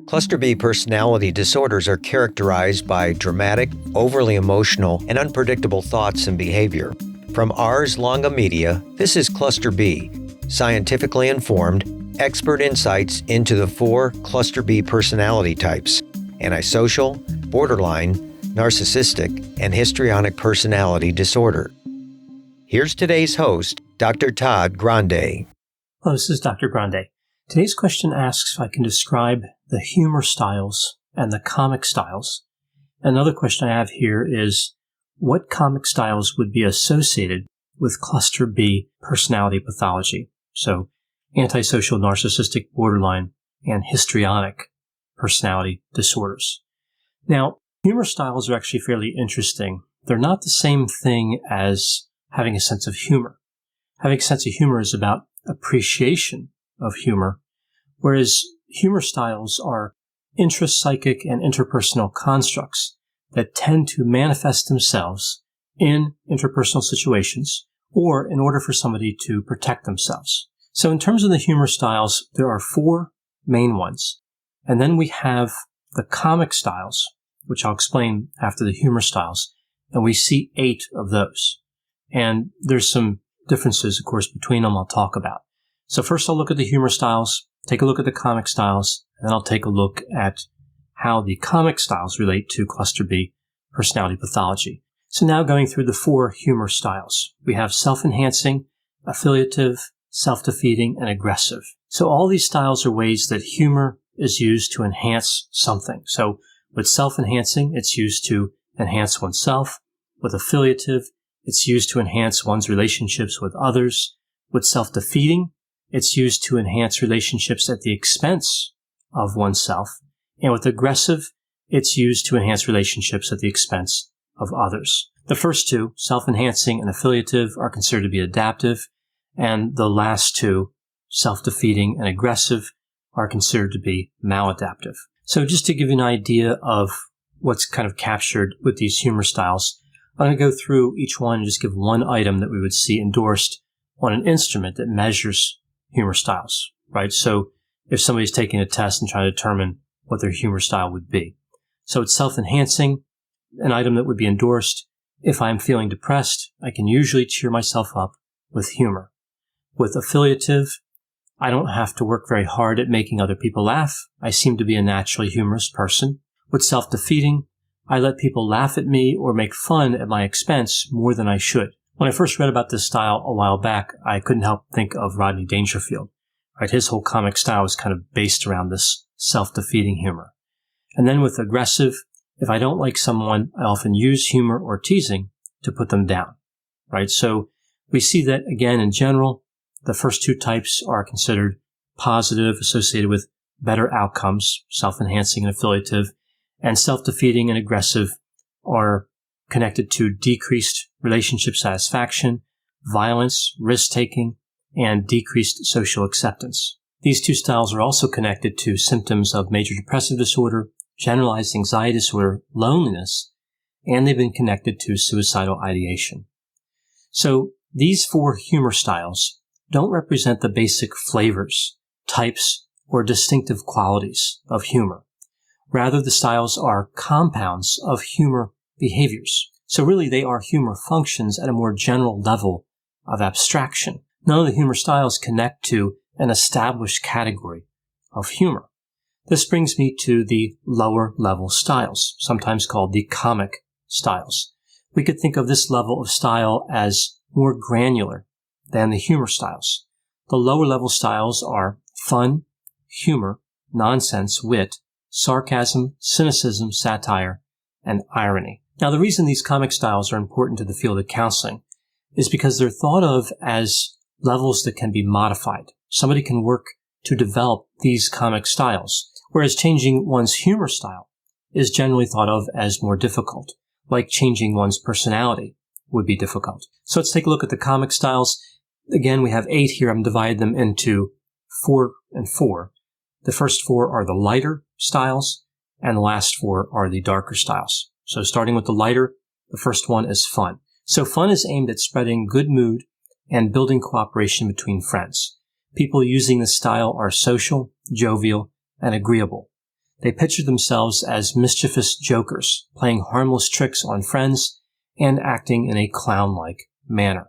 Cluster B personality disorders are characterized by dramatic, overly emotional, and unpredictable thoughts and behavior. From Ars Longa Media, this is Cluster B, scientifically informed, expert insights into the 4 Cluster B personality types: antisocial, borderline, narcissistic, and histrionic personality disorder. Here's today's host, Dr. Todd Grande. Hello, this is Dr. Grande. Today's question asks if I can describe the humor styles and the comic styles. Another question I have here is, what comic styles would be associated with Cluster B personality pathology? So, antisocial, narcissistic, borderline, and histrionic personality disorders. Now, humor styles are actually fairly interesting. They're not the same thing as having a sense of humor. Having a sense of humor is about appreciation of humor, whereas humor styles are intrapsychic and interpersonal constructs that tend to manifest themselves in interpersonal situations or in order for somebody to protect themselves. So in terms of the humor styles, there are 4 main ones. And then we have the comic styles, which I'll explain after the humor styles, and we see 8 of those. And there's some differences, of course, between them I'll talk about. So first I'll look at the humor styles, take a look at the comic styles, and then I'll take a look at how the comic styles relate to Cluster B personality pathology. So now going through the 4 humor styles, we have self-enhancing, affiliative, self-defeating, and aggressive. So all these styles are ways that humor is used to enhance something. So with self-enhancing, it's used to enhance oneself. With affiliative, it's used to enhance one's relationships with others. With self-defeating, it's used to enhance relationships at the expense of oneself. And with aggressive, it's used to enhance relationships at the expense of others. The first 2, self-enhancing and affiliative, are considered to be adaptive, and the last 2, self-defeating and aggressive, are considered to be maladaptive. So just to give you an idea of what's kind of captured with these humor styles, I'm going to go through each one and just give one item that we would see endorsed on an instrument that measures humor styles, right? So if somebody's taking a test and trying to determine what their humor style would be. So it's self-enhancing, an item that would be endorsed. If I'm feeling depressed, I can usually cheer myself up with humor. With affiliative, I don't have to work very hard at making other people laugh. I seem to be a naturally humorous person. With self-defeating, I let people laugh at me or make fun at my expense more than I should. When I first read about this style a while back, I couldn't help think of Rodney Dangerfield. Right? His whole comic style is kind of based around this self-defeating humor. And then with aggressive, if I don't like someone, I often use humor or teasing to put them down. Right? So we see that again in general, the first 2 types are considered positive, associated with better outcomes, self-enhancing and affiliative, and self-defeating and aggressive are connected to decreased relationship satisfaction, violence, risk-taking, and decreased social acceptance. These 2 styles are also connected to symptoms of major depressive disorder, generalized anxiety disorder, loneliness, and they've been connected to suicidal ideation. So these 4 humor styles don't represent the basic flavors, types, or distinctive qualities of humor. Rather, the styles are compounds of humor behaviors. So really, they are humor functions at a more general level of abstraction. None of the humor styles connect to an established category of humor. This brings me to the lower level styles, sometimes called the comic styles. We could think of this level of style as more granular than the humor styles. The lower level styles are fun, humor, nonsense, wit, sarcasm, cynicism, satire, and irony. Now, the reason these comic styles are important to the field of counseling is because they're thought of as levels that can be modified. Somebody can work to develop these comic styles, whereas changing one's humor style is generally thought of as more difficult, like changing one's personality would be difficult. So let's take a look at the comic styles. Again, we have 8 here. I'm dividing them into 4 and 4. The first 4 are the lighter styles, and the last 4 are the darker styles. So starting with the lighter, the first one is fun. So fun is aimed at spreading good mood and building cooperation between friends. People using this style are social, jovial, and agreeable. They picture themselves as mischievous jokers, playing harmless tricks on friends and acting in a clown-like manner.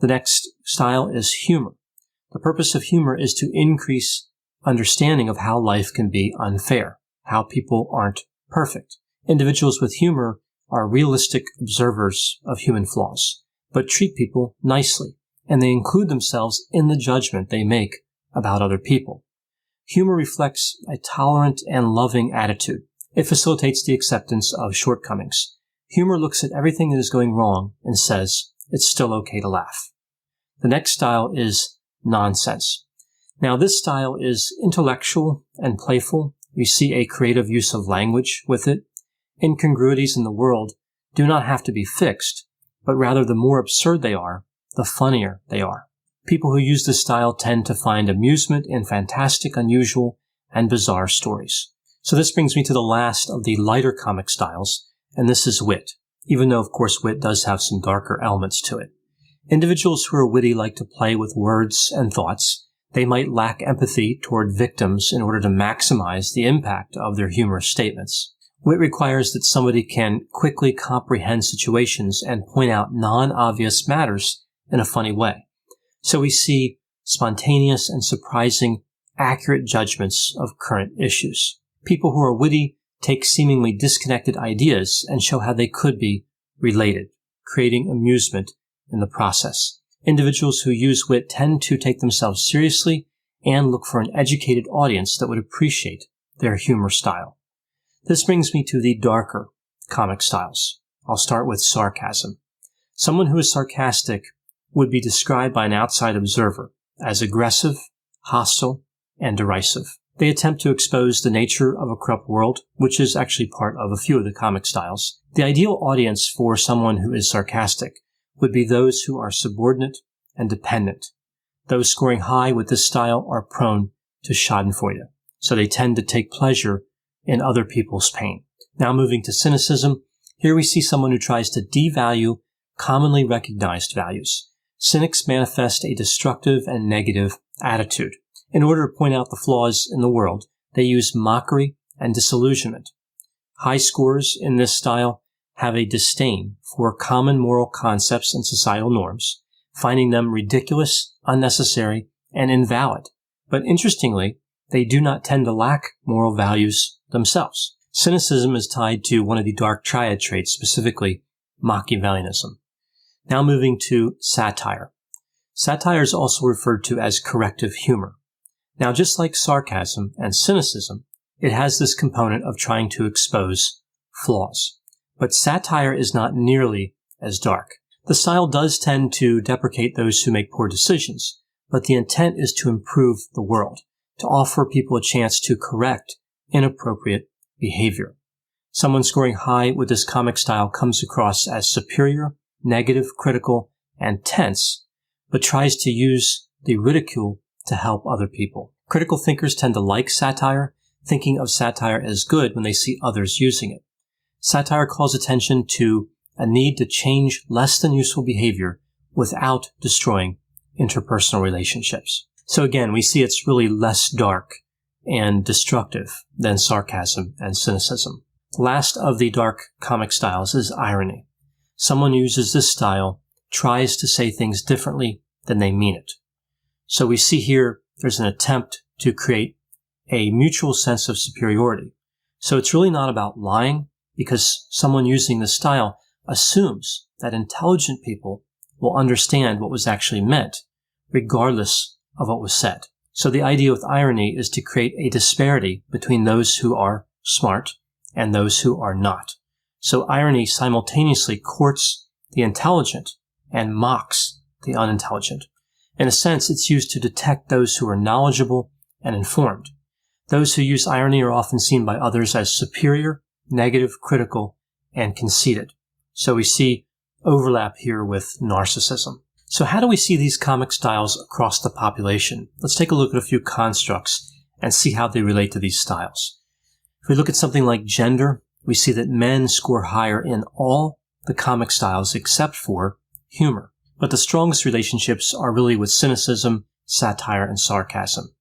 The next style is humor. The purpose of humor is to increase understanding of how life can be unfair, how people aren't perfect. Individuals with humor are realistic observers of human flaws, but treat people nicely, and they include themselves in the judgment they make about other people. Humor reflects a tolerant and loving attitude. It facilitates the acceptance of shortcomings. Humor looks at everything that is going wrong and says, it's still okay to laugh. The next style is nonsense. Now, this style is intellectual and playful. We see a creative use of language with it. Incongruities in the world do not have to be fixed, but rather the more absurd they are, the funnier they are. People who use this style tend to find amusement in fantastic, unusual, and bizarre stories. So this brings me to the last of the lighter comic styles, and this is wit, even though, of course, wit does have some darker elements to it. Individuals who are witty like to play with words and thoughts. They might lack empathy toward victims in order to maximize the impact of their humorous statements. Wit requires that somebody can quickly comprehend situations and point out non-obvious matters in a funny way. So we see spontaneous and surprising, accurate judgments of current issues. People who are witty take seemingly disconnected ideas and show how they could be related, creating amusement in the process. Individuals who use wit tend to take themselves seriously and look for an educated audience that would appreciate their humor style. This brings me to the darker comic styles. I'll start with sarcasm. Someone who is sarcastic would be described by an outside observer as aggressive, hostile, and derisive. They attempt to expose the nature of a corrupt world, which is actually part of a few of the comic styles. The ideal audience for someone who is sarcastic would be those who are subordinate and dependent. Those scoring high with this style are prone to schadenfreude, so they tend to take pleasure in other people's pain. Now moving to cynicism, here we see someone who tries to devalue commonly recognized values. Cynics manifest a destructive and negative attitude. In order to point out the flaws in the world, they use mockery and disillusionment. High scorers in this style have a disdain for common moral concepts and societal norms, finding them ridiculous, unnecessary, and invalid. But interestingly, they do not tend to lack moral values themselves. Cynicism is tied to one of the dark triad traits, specifically Machiavellianism. Now moving to satire. Satire is also referred to as corrective humor. Now, just like sarcasm and cynicism, it has this component of trying to expose flaws. But satire is not nearly as dark. The style does tend to deprecate those who make poor decisions, but the intent is to improve the world, to offer people a chance to correct inappropriate behavior. Someone scoring high with this comic style comes across as superior, negative, critical, and tense, but tries to use the ridicule to help other people. Critical thinkers tend to like satire, thinking of satire as good when they see others using it. Satire calls attention to a need to change less than useful behavior without destroying interpersonal relationships. So again, we see it's really less dark and destructive than sarcasm and cynicism. Last of the dark comic styles is irony. Someone who uses this style tries to say things differently than they mean it. So we see here there's an attempt to create a mutual sense of superiority. So it's really not about lying, because someone using this style assumes that intelligent people will understand what was actually meant, regardless of what was said. So the idea with irony is to create a disparity between those who are smart and those who are not. So irony simultaneously courts the intelligent and mocks the unintelligent. In a sense, it's used to detect those who are knowledgeable and informed. Those who use irony are often seen by others as superior, negative, critical, and conceited. So we see overlap here with narcissism. So how do we see these comic styles across the population? Let's take a look at a few constructs and see how they relate to these styles. If we look at something like gender, we see that men score higher in all the comic styles except for humor. But the strongest relationships are really with cynicism, satire, and sarcasm.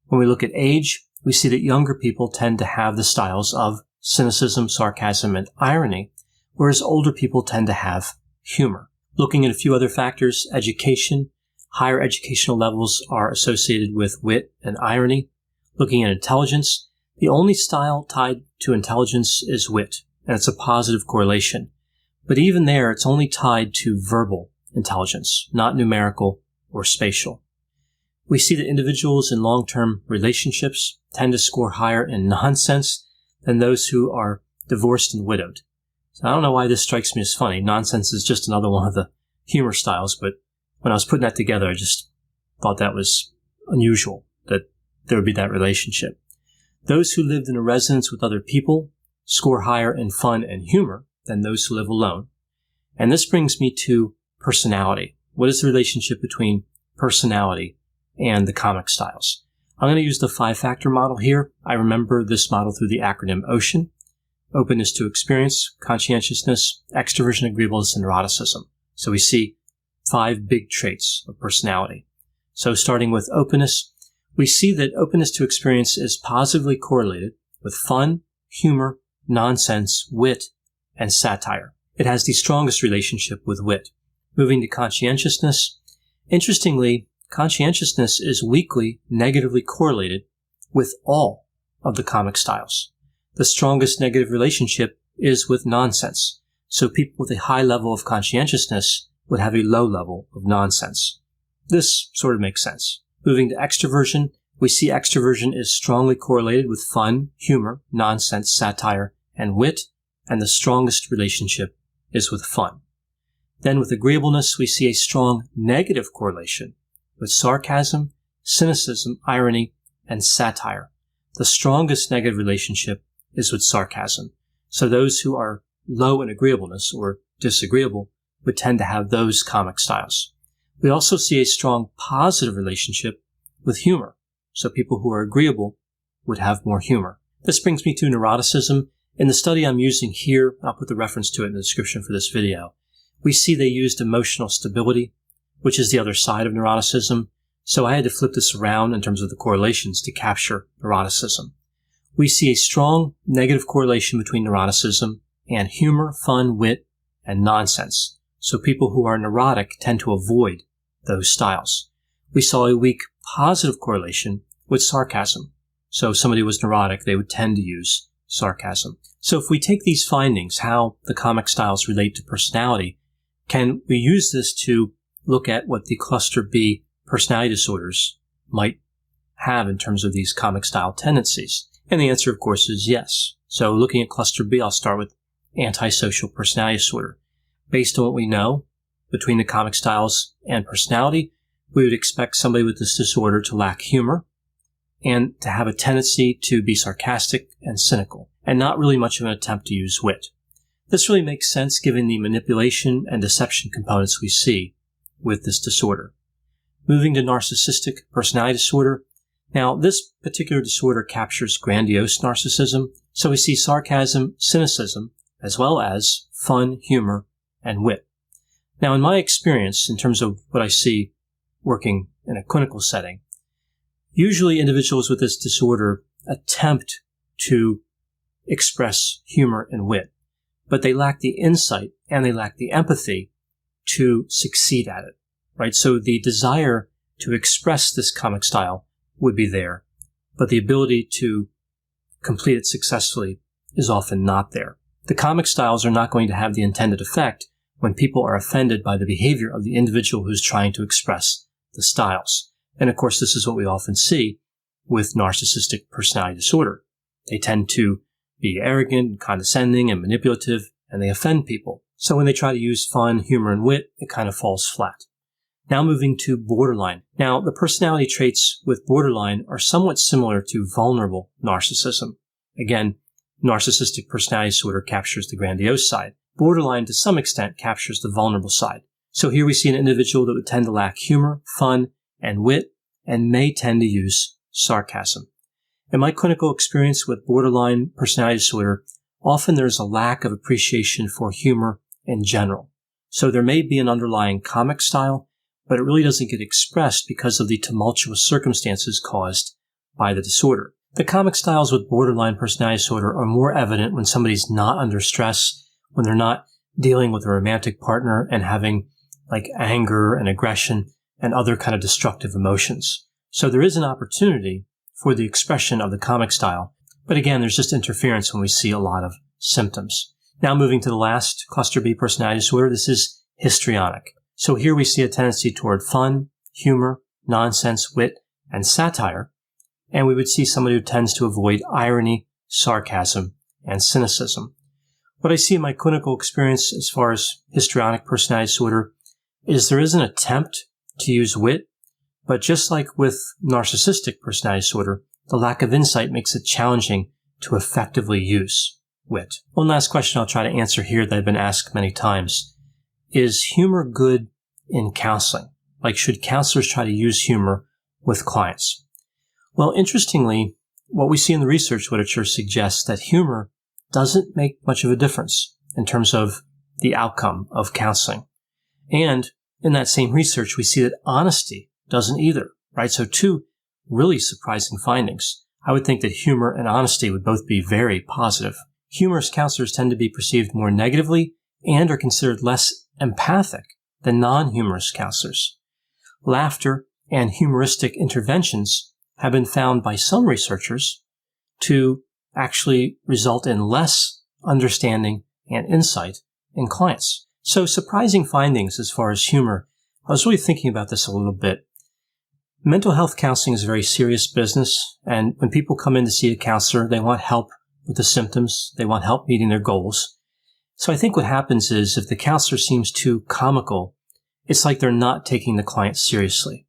When we look at age, we see that younger people tend to have the styles of cynicism, sarcasm, and irony, whereas older people tend to have humor. Looking at a few other factors, education, higher educational levels are associated with wit and irony. Looking at intelligence, the only style tied to intelligence is wit, and it's a positive correlation. But even there, it's only tied to verbal intelligence, not numerical or spatial. We see that individuals in long-term relationships tend to score higher in nonsense than those who are divorced and widowed. So I don't know why this strikes me as funny. Nonsense is just another one of the humor styles, but when I was putting that together, I just thought that was unusual, that there would be that relationship. Those who lived in a residence with other people score higher in fun and humor than those who live alone. And this brings me to personality. What is the relationship between personality and the comic styles? I'm going to use the 5-factor model here. I remember this model through the acronym OCEAN: openness to experience, conscientiousness, extroversion, agreeableness, and neuroticism. So we see 5 big traits of personality. So starting with openness, we see that openness to experience is positively correlated with fun, humor, nonsense, wit, and satire. It has the strongest relationship with wit. Moving to conscientiousness, interestingly, conscientiousness is weakly negatively correlated with all of the comic styles. The strongest negative relationship is with nonsense. So people with a high level of conscientiousness would have a low level of nonsense. This sort of makes sense. Moving to extroversion, we see extroversion is strongly correlated with fun, humor, nonsense, satire, and wit, and the strongest relationship is with fun. Then with agreeableness, we see a strong negative correlation with sarcasm, cynicism, irony, and satire. The strongest negative relationship is with sarcasm. So those who are low in agreeableness or disagreeable would tend to have those comic styles. We also see a strong positive relationship with humor. So people who are agreeable would have more humor. This brings me to neuroticism. In the study I'm using here, I'll put the reference to it in the description for this video, we see they used emotional stability, which is the other side of neuroticism. So I had to flip this around in terms of the correlations to capture neuroticism. We see a strong negative correlation between neuroticism and humor, fun, wit, and nonsense. So people who are neurotic tend to avoid those styles. We saw a weak positive correlation with sarcasm. So if somebody was neurotic, they would tend to use sarcasm. So if we take these findings, how the comic styles relate to personality, can we use this to look at what the cluster B personality disorders might have in terms of these comic style tendencies? And the answer, of course, is yes. So looking at cluster B, I'll start with antisocial personality disorder. Based on what we know between the comic styles and personality, we would expect somebody with this disorder to lack humor and to have a tendency to be sarcastic and cynical, and not really much of an attempt to use wit. This really makes sense given the manipulation and deception components we see with this disorder. Moving to narcissistic personality disorder. Now, this particular disorder captures grandiose narcissism, so we see sarcasm, cynicism, as well as fun, humor, and wit. Now, in my experience, in terms of what I see working in a clinical setting, usually individuals with this disorder attempt to express humor and wit, but they lack the insight and they lack the empathy to succeed at it, right? So the desire to express this comic style would be there, but the ability to complete it successfully is often not there. The comic styles are not going to have the intended effect when people are offended by the behavior of the individual who's trying to express the styles. And of course, this is what we often see with narcissistic personality disorder. They tend to be arrogant, condescending, and manipulative, and they offend people. So when they try to use fun, humor, and wit, it kind of falls flat. Now moving to borderline. Now, the personality traits with borderline are somewhat similar to vulnerable narcissism. Again, narcissistic personality disorder captures the grandiose side. Borderline, to some extent, captures the vulnerable side. So here we see an individual that would tend to lack humor, fun, and wit, and may tend to use sarcasm. In my clinical experience with borderline personality disorder, often there's a lack of appreciation for humor in general. So there may be an underlying comic style, but it really doesn't get expressed because of the tumultuous circumstances caused by the disorder. The comic styles with borderline personality disorder are more evident when somebody's not under stress, when they're not dealing with a romantic partner and having like anger and aggression and other kind of destructive emotions. So there is an opportunity for the expression of the comic style. But again, there's just interference when we see a lot of symptoms. Now moving to the last cluster B personality disorder, this is histrionic. So here we see a tendency toward fun, humor, nonsense, wit, and satire. And we would see somebody who tends to avoid irony, sarcasm, and cynicism. What I see in my clinical experience as far as histrionic personality disorder is there is an attempt to use wit, but just like with narcissistic personality disorder, the lack of insight makes it challenging to effectively use wit. One last question I'll try to answer here that I've been asked many times. Is humor good in counseling? Like, should counselors try to use humor with clients? Well, interestingly, what we see in the research literature suggests that humor doesn't make much of a difference in terms of the outcome of counseling. And in that same research, we see that honesty doesn't either, right? So two really surprising findings. I would think that humor and honesty would both be very positive. Humorous counselors tend to be perceived more negatively and are considered less empathic than non-humorous counselors. Laughter and humoristic interventions have been found by some researchers to actually result in less understanding and insight in clients. So surprising findings as far as humor. I was really thinking about this a little bit. Mental health counseling is a very serious business, and when people come in to see a counselor, they want help with the symptoms. They want help meeting their goals. So I think what happens is if the counselor seems too comical, it's like they're not taking the client seriously,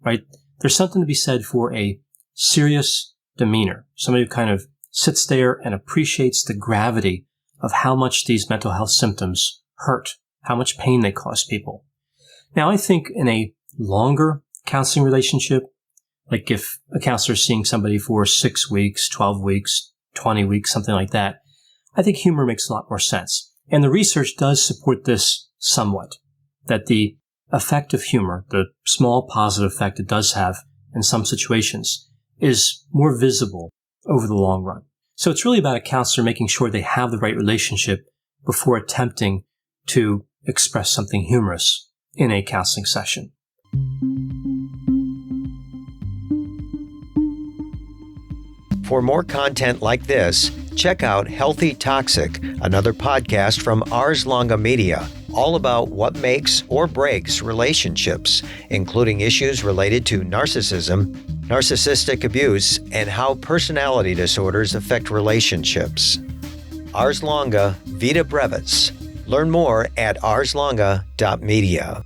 right? There's something to be said for a serious demeanor, somebody who kind of sits there and appreciates the gravity of how much these mental health symptoms hurt, how much pain they cause people. Now, I think in a longer counseling relationship, like if a counselor is seeing somebody for 6 weeks, 12 weeks, 20 weeks, something like that, I think humor makes a lot more sense. And the research does support this somewhat, that the effect of humor, the small positive effect it does have in some situations, is more visible over the long run. So it's really about a counselor making sure they have the right relationship before attempting to express something humorous in a counseling session. For more content like this, check out Healthy Toxic, another podcast from Ars Longa Media, all about what makes or breaks relationships, including issues related to narcissism, narcissistic abuse, and how personality disorders affect relationships. Ars Longa Vita Brevis. Learn more at arslonga.media.